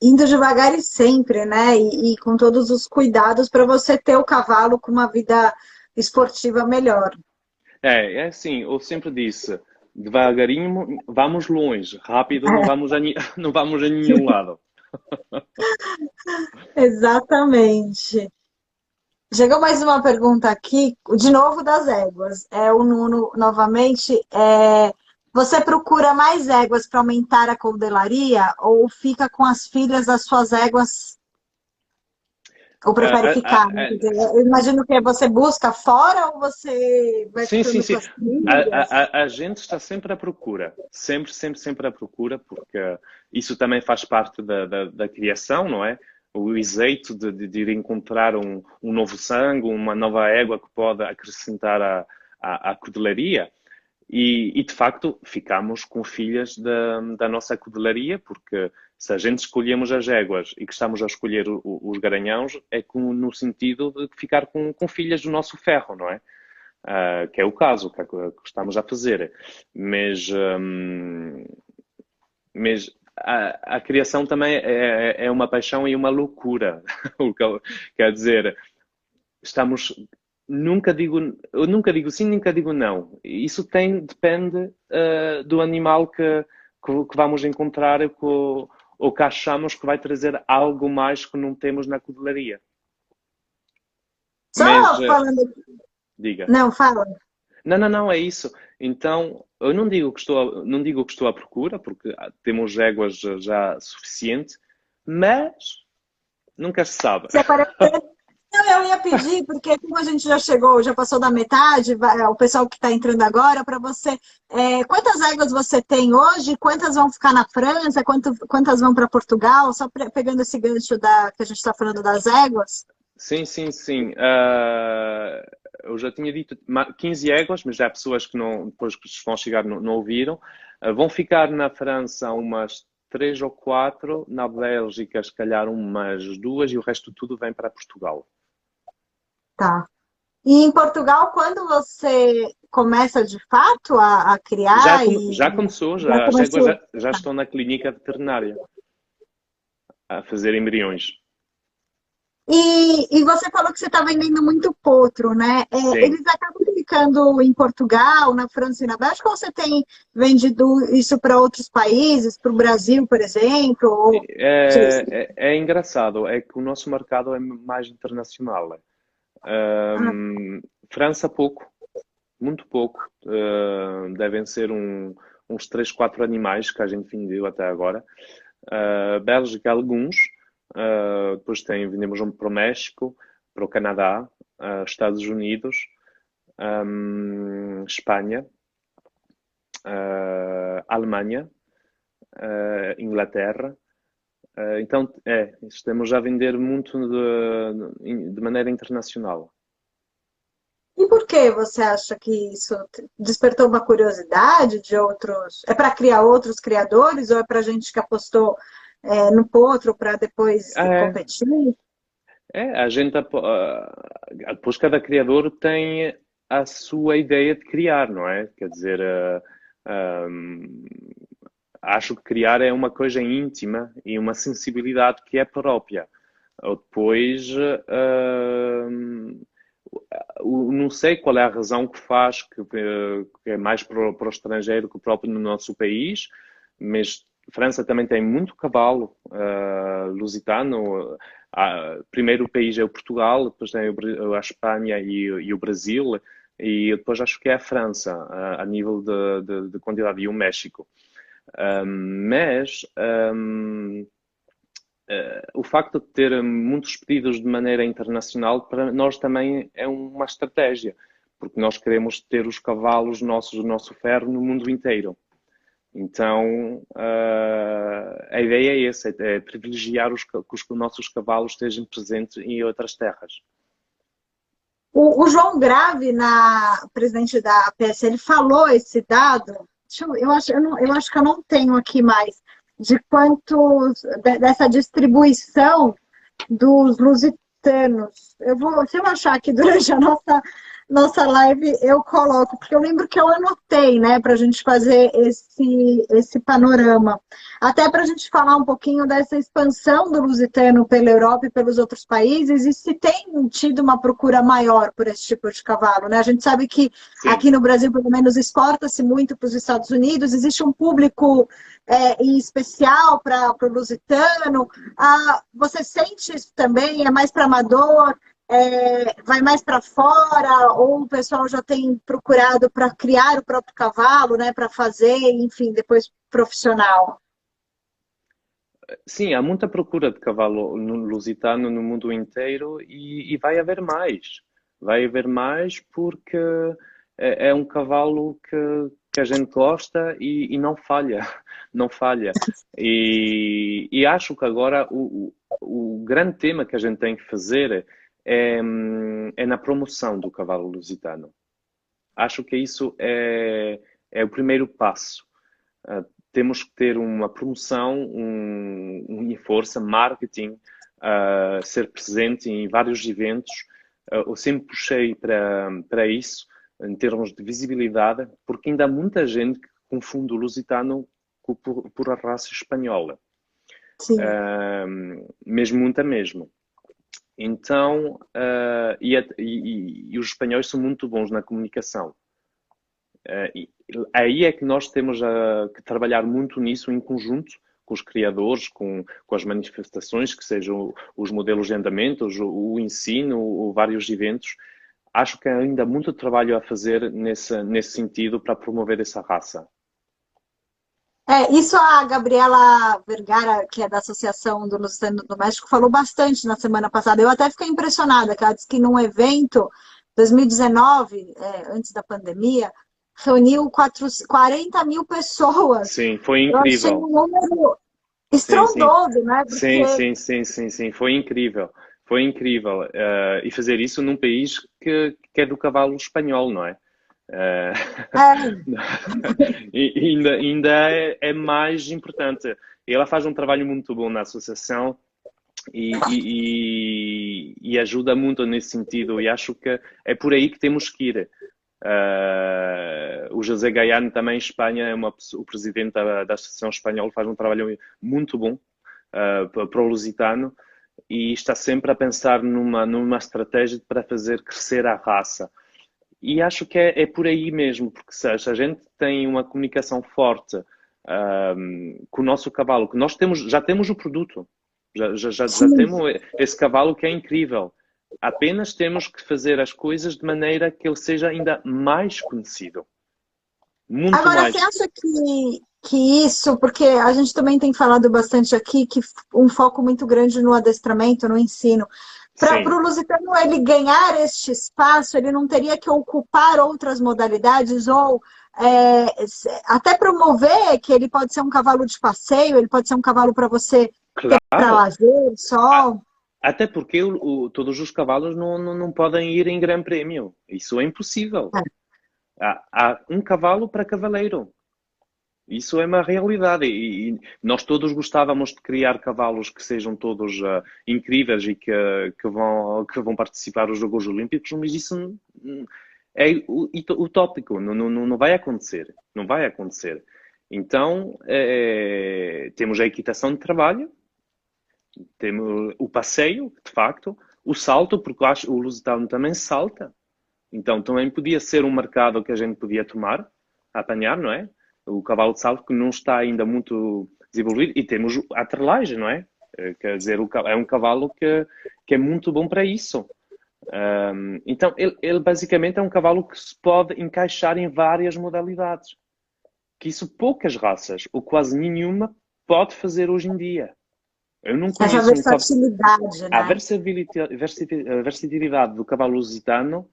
Indo devagar e sempre, né? E com todos os cuidados para você ter o cavalo com uma vida esportiva melhor. É assim, eu sempre disse, devagarinho vamos longe, rápido não vamos não vamos a nenhum lado. Exatamente. Chegou mais uma pergunta aqui, de novo das éguas. O Nuno, novamente, você procura mais éguas para aumentar a coudelaria ou fica com as filhas das suas éguas, ou prefere Ah, ah, ficar? Né? ah, Quer dizer, eu imagino que você busca fora ou você vai sim, sim, ficando com sim. as filhas? A gente está sempre à procura. Sempre, sempre, sempre à procura, porque isso também faz parte da criação, não é? O jeito de ir encontrar um novo sangue, uma nova égua que pode acrescentar à cutelaria. De facto, ficamos com filhas da nossa cutelaria, porque se a gente escolhemos as éguas e que estamos a escolher os garanhãos, é no sentido de ficar com filhas do nosso ferro, não é? Que é o caso que estamos a fazer. Mas, mas a criação também é uma paixão e uma loucura. O que quer dizer, estamos. Eu nunca digo sim, nunca digo não. Isso depende do animal que vamos encontrar ou que achamos que vai trazer algo mais que não temos na cutelaria. Mas, Só falando. diga. Não, fala. Não, não, não, é isso. Então, eu não digo que estou à procura, porque temos éguas já suficiente, mas nunca se sabe. Se aparecer. Não, eu ia pedir, porque como a gente já chegou, já passou da metade, o pessoal que está entrando agora, para você, quantas éguas você tem hoje? Quantas vão ficar na França? Quantas vão para Portugal? Só pegando esse gancho que a gente está falando das éguas. Sim, sim, sim. Eu já tinha dito 15 éguas, mas já há pessoas que não, depois que vão chegar não ouviram. Vão ficar na França umas 3 ou 4, na Bélgica, se calhar umas 2 e o resto tudo vem para Portugal. Tá. E em Portugal, quando você começa de fato a criar Já começou, já as éguas começou? já estão na clínica veterinária a fazer embriões. E você falou que você está vendendo muito potro, né? Sim. Eles acabam ficando em Portugal, na França e na Bélgica, ou você tem vendido isso para outros países, para o Brasil, por exemplo? É engraçado, é que o nosso mercado é mais internacional. Ah, França, pouco, muito pouco. Devem ser uns 3, 4 animais que a gente vendeu até agora. Bélgica, alguns. Depois vendemos um para o México, para o Canadá, Estados Unidos, Espanha, Alemanha, Inglaterra. Então, estamos a vender muito de maneira internacional. e por que você acha que isso despertou uma curiosidade de outros? É para criar outros criadores ou é para gente que apostou no potro para depois É, competir? a gente, depois cada criador tem a sua ideia de criar, não é? Quer dizer, acho que criar é uma coisa íntima e uma sensibilidade que é própria. Depois, não sei qual é a razão que faz que é mais para o estrangeiro que o próprio no nosso país, mas França também tem muito cavalo lusitano. Primeiro o país é o Portugal, depois tem a Espanha e o Brasil, e depois acho que é a França, a nível de quantidade, e o México. Mas o facto de ter muitos pedidos de maneira internacional, para nós também é uma estratégia, porque nós queremos ter os cavalos nossos, o nosso ferro, no mundo inteiro. Então, a ideia é essa, é privilegiar que os nossos cavalos estejam presentes em outras terras. O João Grave, presidente da APS, ele falou esse dado. Eu acho que eu não tenho aqui mais de quantos dessa distribuição dos lusitanos. Se eu achar aqui durante a nossa live, eu coloco, porque eu lembro que eu anotei, né, para a gente fazer esse panorama. Até para a gente falar um pouquinho dessa expansão do lusitano pela Europa e pelos outros países, e se tem tido uma procura maior por esse tipo de cavalo, né? A gente sabe que Sim. aqui no Brasil, pelo menos, exporta-se muito para os Estados Unidos, existe um público em especial para o lusitano. Você sente isso também? É mais para amador? Vai mais para fora, ou o pessoal já tem procurado para criar o próprio cavalo, né, para fazer, enfim, depois profissional? Sim, há muita procura de cavalo lusitano no mundo inteiro e vai haver mais. Vai haver mais porque é um cavalo que a gente gosta e não falha. Não falha. E acho que agora o grande tema que a gente tem que fazer é na promoção do cavalo lusitano. Acho que isso é o primeiro passo. Temos que ter uma promoção, um força, marketing, ser presente em vários eventos. Eu sempre puxei para isso, em termos de visibilidade, porque ainda há muita gente que confunde o lusitano por a raça espanhola. Sim. Mesmo, muita mesmo. Então, e os espanhóis são muito bons na comunicação. Aí é que nós temos que trabalhar muito nisso em conjunto com os criadores, com as manifestações, que sejam os modelos de andamento, o ensino, vários eventos. Acho que há ainda muito trabalho a fazer nesse sentido para promover essa raça. Isso a Gabriela Vergara, que é da Associação do Lusitano do México, falou bastante na semana passada. Eu até fiquei impressionada, que ela disse que num evento 2019, antes da pandemia, reuniu 40 mil pessoas. Sim, foi Eu achei incrível. um número estrondoso, sim. né? Porque... Sim, foi incrível. Foi incrível. E fazer isso num país que é do cavalo espanhol, não é? E ainda é mais importante. Ela faz um trabalho muito bom na associação e ajuda muito nesse sentido. E acho que é por aí que temos que ir. O José Gaiano também, em Espanha, é o presidente da Associação Espanhola, faz um trabalho muito bom para o lusitano e está sempre a pensar numa estratégia para fazer crescer a raça. E acho que é por aí mesmo, porque se a gente tem uma comunicação forte com o nosso cavalo, que nós já temos o produto, já temos esse cavalo que é incrível. Apenas temos que fazer as coisas de maneira que ele seja ainda mais conhecido. Muito Agora, mais. você acha que isso, porque a gente também tem falado bastante aqui, que um foco muito grande no adestramento, no ensino. Para o lusitano ele ganhar este espaço, ele não teria que ocupar outras modalidades ou até promover que ele pode ser um cavalo de passeio, ele pode ser um cavalo para você ter para lazer, só. Até porque todos os cavalos não podem ir em Grande Prémio. Isso é impossível. Há um cavalo para cavaleiro. Isso é uma realidade e nós todos gostávamos de criar cavalos que sejam todos incríveis e que vão participar dos Jogos Olímpicos, mas isso é utópico, não vai acontecer. Não vai acontecer. Então, temos a equitação de trabalho, temos o passeio, de facto, o salto, porque eu acho que o lusitano também salta. Então, também podia ser um mercado que a gente podia tomar, apanhar, não é? O cavalo de salto que não está ainda muito desenvolvido. E temos a atrelagem, não é? Quer dizer, é um cavalo que é muito bom para isso. Então, ele basicamente é um cavalo que se pode encaixar em várias modalidades. Que isso poucas raças, ou quase nenhuma, pode fazer hoje em dia. Eu não Essa conheço um cavalo. versatilidade, A né? versatilidade do cavalo lusitano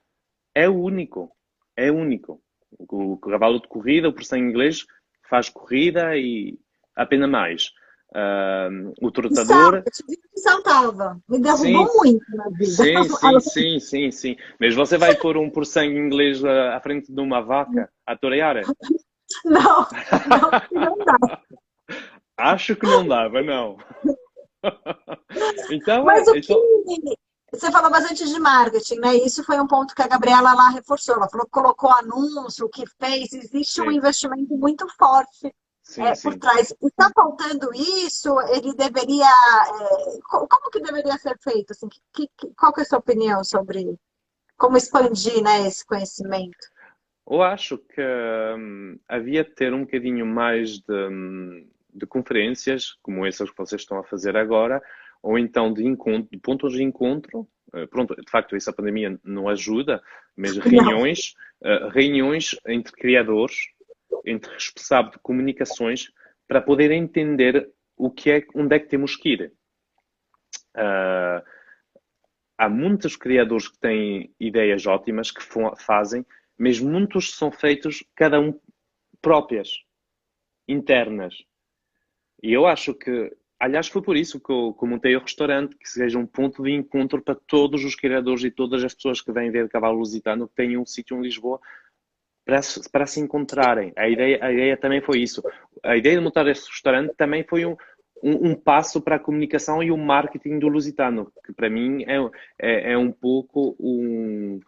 é único. É único. O cavalo de corrida, o porcém inglês, faz corrida e apenas mais. O E salta, trotador, eu te digo que saltava. Me sim, derrubou muito na vida. sim. Mas você vai pôr um porcém inglês à frente de uma vaca a torear? Não, não, não dá. Acho que não dava, não. Então Mas é. o que Então, você falou bastante de marketing, né? Isso foi um ponto que a Gabriela lá reforçou. Ela falou que colocou anúncio, o que fez. Existe um sim, investimento muito forte por sim. trás. E está faltando isso? Ele deveria. Como que deveria ser feito? Assim, qual que é a sua opinião sobre como expandir, né, esse conhecimento? Eu acho que havia de ter um bocadinho mais de conferências, como essas que vocês estão a fazer agora, ou então de encontro, de pontos de encontro. Pronto, de facto, essa pandemia não ajuda, mas Não. reuniões entre criadores, entre responsáveis de comunicações, para poder entender onde é que temos que ir. Uh, Há muitos criadores que têm ideias ótimas, que fazem, mas muitos são feitos cada um próprias, internas. E eu acho que, aliás, foi por isso que eu montei o restaurante, que seja um ponto de encontro para todos os criadores e todas as pessoas que vêm ver cavalo lusitano, que tenham um sítio em Lisboa para se encontrarem. A ideia também foi isso. A ideia de montar este restaurante também foi um passo para a comunicação e o marketing do lusitano, que para mim é um pouco um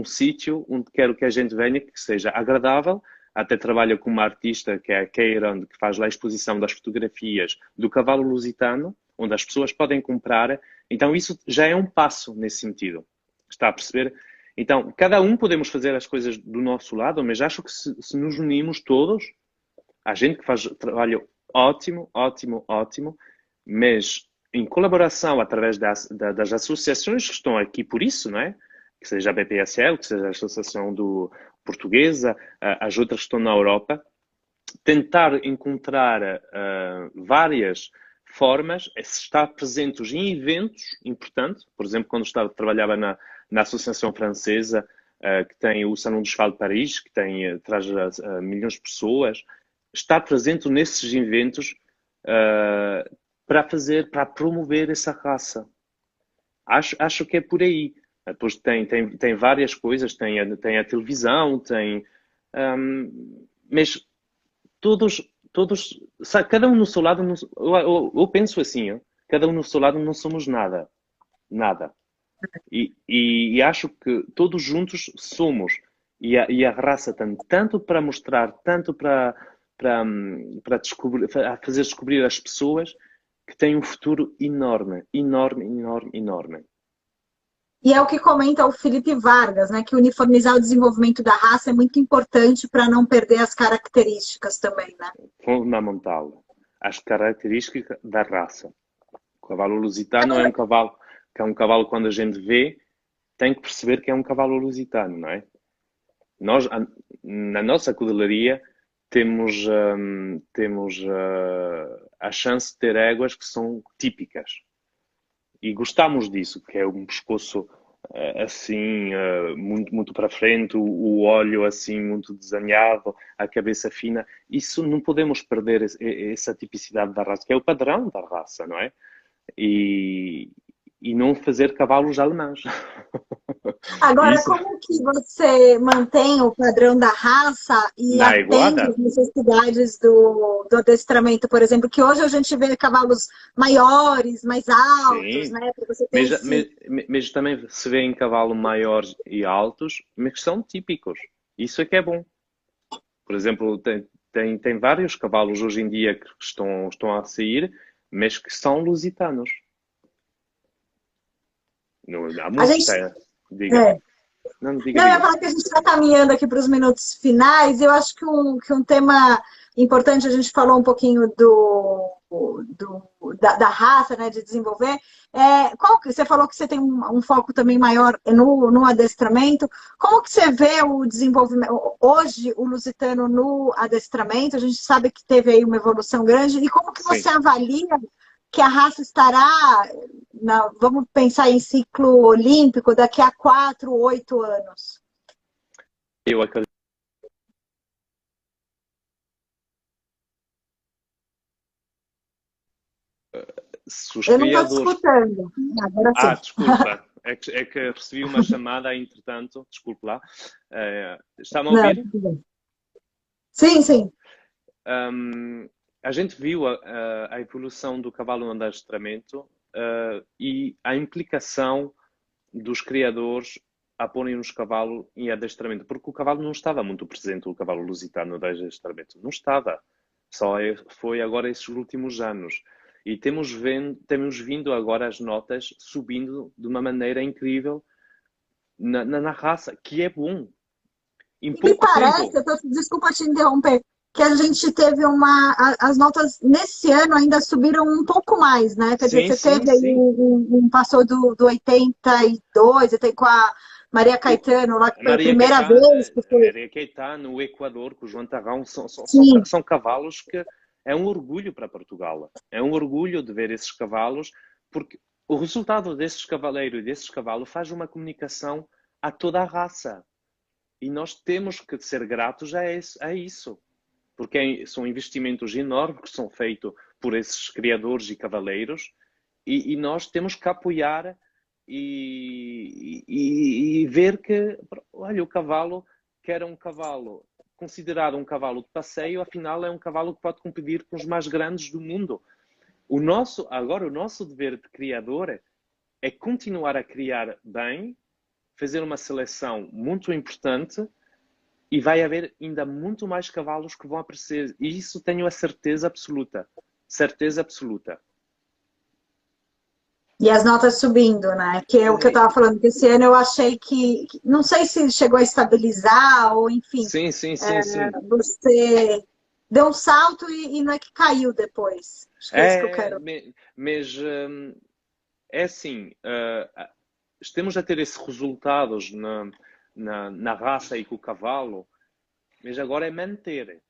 sítio onde quero que a gente venha, que seja agradável. Até trabalha com uma artista que é a Keiran, que faz lá a exposição das fotografias do cavalo lusitano, onde as pessoas podem comprar. Então isso já é um passo nesse sentido. Está a perceber? Então, cada um podemos fazer as coisas do nosso lado, mas acho que se nos unimos todos, há gente que faz trabalho ótimo, ótimo, ótimo, mas em colaboração através das associações que estão aqui por isso, não é? Que seja a BPSL, que seja a Associação Portuguesa, as outras que estão na Europa, tentar encontrar várias formas, estar presentes em eventos importantes, por exemplo, quando trabalhava na Associação Francesa, que tem o Salão do Cheval de Paris, que traz milhões de pessoas, estar presente nesses eventos para promover essa raça. Acho que é por aí. Depois tem várias coisas, tem a televisão, mas todos, sabe, cada um no seu lado, eu penso assim, cada um no seu lado não somos nada, nada. E acho que todos juntos somos. E a raça tem tanto para mostrar, tanto para descobrir, para fazer descobrir as pessoas que tem um futuro enorme, enorme, enorme, enorme. E é o que comenta o Felipe Vargas, né? Que uniformizar o desenvolvimento da raça é muito importante para não perder as características também, né? Fundamental. As características da raça. O cavalo lusitano é um cavalo quando a gente vê, tem que perceber que é um cavalo lusitano, não é? Nós, na nossa cudelaria, temos a chance de ter éguas que são típicas. E gostamos disso, que é um pescoço assim, muito, muito para frente, o olho assim, muito desenhado, a cabeça fina. Isso não podemos perder essa tipicidade da raça, que é o padrão da raça, não é? E não fazer cavalos alemães. Agora, Isso, como que você mantém o padrão da raça e na atende iguada, às necessidades do adestramento, por exemplo, que hoje a gente vê cavalos maiores, mais altos, sim. né? Para você ter Mas, esse. mas, mas também se vê em cavalo maiores e altos, mas que são típicos. Isso é que é bom. Por exemplo, tem vários cavalos hoje em dia que estão a sair, mas que são lusitanos. Não, há A muitos, gente, diga. é, Não, diga, não, eu ia diga. falar que a gente está caminhando aqui para os minutos finais. Eu acho que um tema importante, a gente falou um pouquinho da raça, né, de desenvolver. Qual que, você falou que você tem um foco também maior no adestramento. Como que você vê o desenvolvimento, hoje, o lusitano no adestramento? A gente sabe que teve aí uma evolução grande. E como que Sim, você avalia que a raça estará, vamos pensar em ciclo olímpico, daqui a 4, 8 anos? eu acredito. Se os Eu não estou te criadores. escutando. Agora sim. Desculpa. É que recebi uma chamada, entretanto. Desculpe lá. Está-me a Não, ouvir? tudo bem. Sim, sim. A gente viu a evolução do cavalo no adestramento e a implicação dos criadores a porem os cavalos em adestramento, porque o cavalo não estava muito presente, o cavalo lusitano no adestramento. Não estava. Foi agora esses últimos anos. E temos vindo agora as notas subindo de uma maneira incrível na raça, que é bom. Em E me pouco parece, tempo. desculpa te interromper, que a gente teve as notas nesse ano ainda subiram um pouco mais, né? Quer dizer, Sim, você sim, teve aí sim. passou do 82, até com a Maria O, Caetano lá, que foi a Maria primeira Caetano, vez que foi. Maria Caetano, no Equador, com o João Tarrão, Sim, são cavalos que é um orgulho para Portugal. É um orgulho de ver esses cavalos, porque o resultado desses cavaleiros e desses cavalos faz uma comunicação a toda a raça. E nós temos que ser gratos a isso. Porque são investimentos enormes que são feitos por esses criadores e cavaleiros e nós temos que apoiar e ver que, olha, o cavalo, que era um cavalo considerado um cavalo de passeio, afinal é um cavalo que pode competir com os mais grandes do mundo. Agora, o nosso dever de criador é continuar a criar bem, fazer uma seleção muito importante e vai haver ainda muito mais cavalos que vão aparecer. E isso tenho a certeza absoluta. Certeza absoluta. e as notas subindo, né? Que é o que eu estava falando, que esse ano eu achei não sei se chegou a estabilizar, ou enfim, Sim, sim, sim, sim. você deu um salto e não é que caiu depois. Acho que é isso que eu É, quero. mas é assim, temos a ter esses resultados na raça e com o cavalo, mas agora é manter.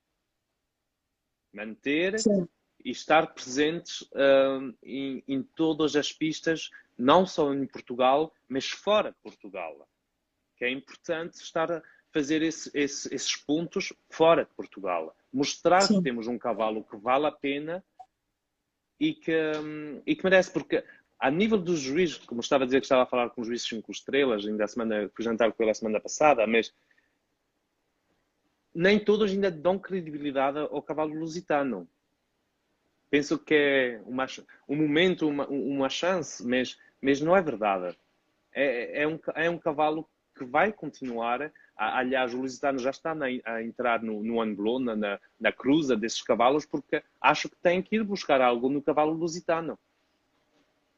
Manter Sim. e estar presentes em todas as pistas, não só em Portugal, mas fora de Portugal. Que é importante estar a fazer esses pontos fora de Portugal. Mostrar que Sim. temos um cavalo que vale a pena e que merece, porque a nível dos juízes, como estava a dizer que estava a falar com os juízes 5 estrelas, ainda fui jantar com ele a semana passada, mas nem todos ainda dão credibilidade ao cavalo lusitano. Penso que é um momento, uma chance, mas não é verdade. É um cavalo que vai continuar. Aliás, o lusitano já está a entrar no Anglô, na cruza desses cavalos, porque acho que tem que ir buscar algo no cavalo lusitano.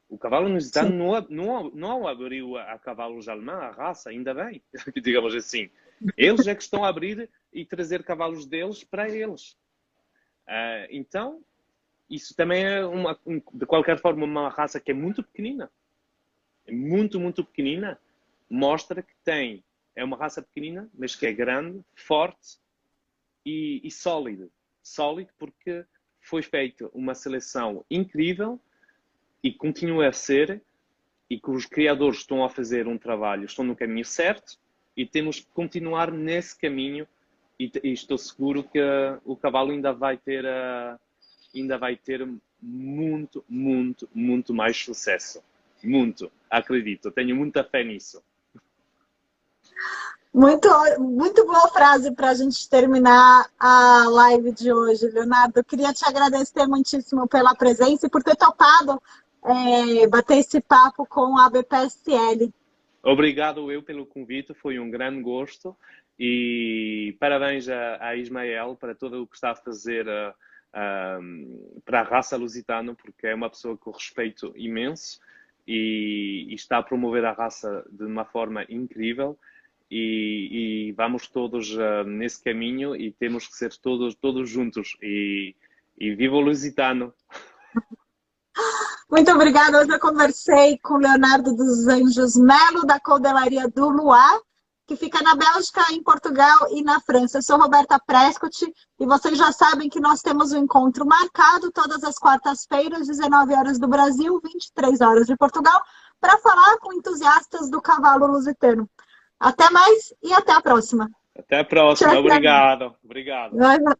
O cavalo lusitano Sim. não abriu a cavalos alemães, a raça, ainda bem, digamos assim. Eles é que estão a abrir e trazer cavalos deles para eles. Então, isso também é, de qualquer forma, uma raça que é muito pequenina. É muito, muito pequenina. Mostra que é uma raça pequenina, mas que é grande, forte e sólida. Sólido porque foi feita uma seleção incrível e continua a ser, e que os criadores estão a fazer um trabalho, estão no caminho certo e temos que continuar nesse caminho e estou seguro que o cavalo ainda vai ter muito, muito, muito mais sucesso. Muito, acredito, tenho muita fé nisso. Muito, muito boa frase para a gente terminar a live de hoje, Leonardo. Eu queria te agradecer muitíssimo pela presença e por ter topado bater esse papo com a BPSL. Obrigado eu pelo convite, foi um grande gosto E parabéns a Ismael para tudo o que está a fazer para a raça lusitana, porque é uma pessoa que eu respeito imenso e está a promover a raça de uma forma incrível. E vamos todos nesse caminho e temos que ser todos juntos. E viva o lusitano! Muito obrigada. Hoje eu conversei com o Leonardo dos Anjos Melo, da Codelaria do Luar, que fica na Bélgica, em Portugal e na França. Eu sou Roberta Prescott e vocês já sabem que nós temos um encontro marcado todas as quartas-feiras, 19 horas do Brasil, 23 horas de Portugal, para falar com entusiastas do cavalo lusitano. Até mais e até a próxima. Até a próxima. Tchau, Obrigado. Obrigado. tchau.